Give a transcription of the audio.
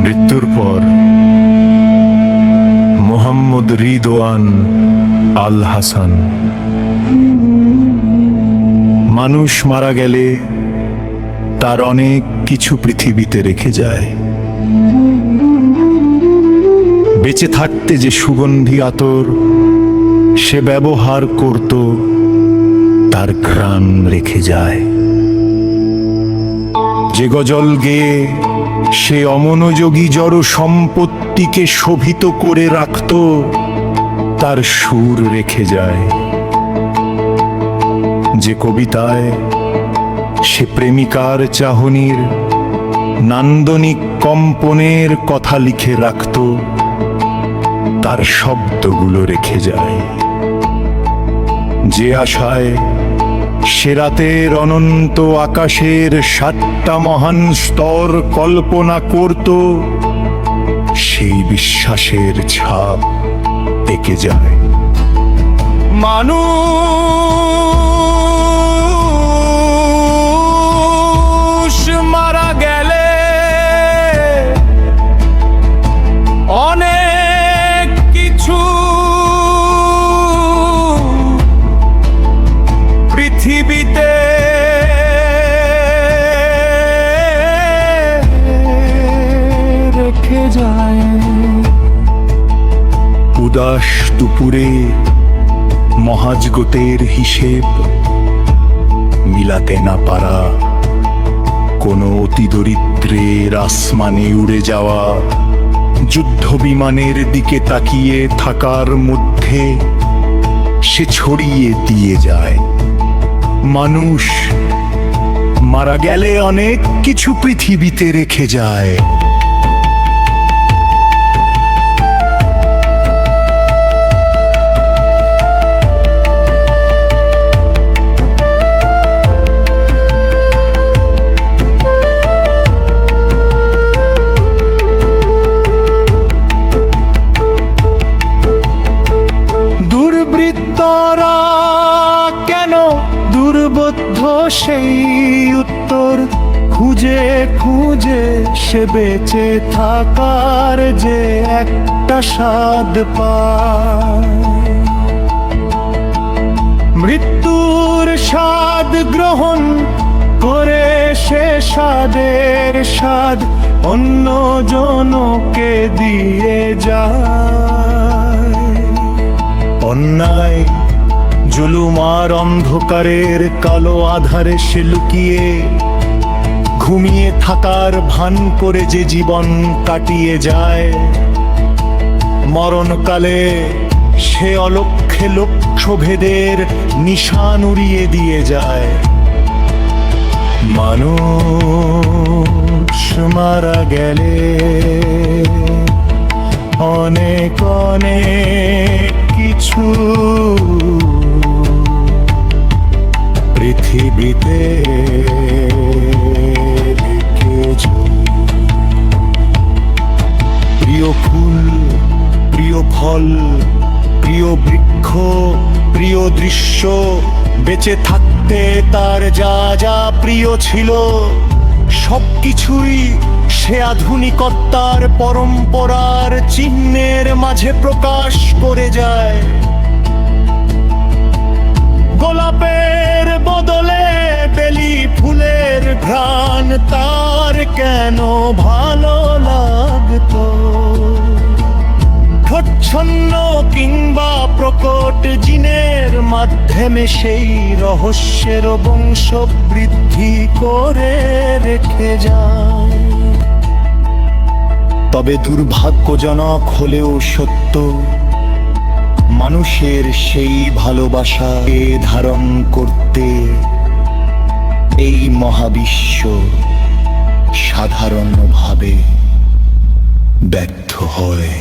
মৃত্যুর পর মোহাম্মদ রিদওয়ান আল হাসান। মানুষ মারা গেলে তার অনেক কিছু পৃথিবীতে রেখে যায়। বেঁচে থাকতে যে সুগন্ধি আতর সে ব্যবহার করত তার ঘ্রাণ রেখে যায়। যে গজল গেয়ে সে অমনোযোগী জড় সম্পত্তিকে শোভিত করে রাখত তার সুর রেখে যায়। যে কবিতায় সে প্রেমিকার চাহনির নান্দনিক কম্পনের কথা লিখে রাখত তার শব্দগুলো রেখে যায়। যে আশায় সে রাতের অনন্ত আকাশের 7টা মহান স্তর কল্পনা করত সেই বিশ্বাসের ছাপ এঁকে যায়। মানুষ মারা গেলে অনেক কিছু পৃথিবীতে রেখে যায়। উদাস দুপুরে মহাজগতের হিসেব মিলাতে না পারা কোনো অতি দরিদ্রের আসমানে উড়ে যাওয়া যুদ্ধ বিমানের দিকে তাকিয়ে থাকার মধ্যে সে ছড়িয়ে দিয়ে যায়। মানুষ মারা গেলে অনেক কিছু পৃথিবীতে রেখে যায়। দুর্বৃত্তরা কেন দুর্বোধ্য সেই উত্তর খুঁজে খুঁজে সে বেঁচে থাকার যে একটা স্বাদ পায়। মৃত্যুর স্বাদ গ্রহণ করে সে স্বাদের স্বাদ অন্য জনকে দিয়ে যায়। অন্যায় জুলুম আর অন্ধকারের কালো আধারে সে লুকিয়ে ঘুমিয়ে থাকার ভান করে যে জীবন কাটিয়ে যায়। মরণকালে সে অলক্ষ্যে লক্ষ্যভেদের নিশান উড়িয়ে দিয়ে যায়। মানুষ মারা গেলে অনেক অনেক কিছু পৃথিবীতে রেখে যায়। প্রিয় ফুল, প্রিয় ফল, প্রিয় বৃক্ষ, প্রিয় দৃশ্য, বেঁচে থাকতে তার যা যা প্রিয় ছিল সবকিছুই সে আধুনিকতার পরম্পরার চিহ্নের মাঝে প্রকাশ করে যায়। গোলাপের বদলে বেলি ফুলের ঘ্রাণ তার কেন ভালো লাগতো। প্রচ্ছন্ন কিংবা প্রকট জিনের মাধ্যমে সেই রহস্যের বংশ বৃদ্ধি করে রেখে যায়। তবে দুর্ভাগ্যজনক হলেও সত্য, মানুষের সেই ভালোবাসাকে ধারণ করতে এই মহাবিশ্ব সাধারণভাবে ব্যর্থ হয়।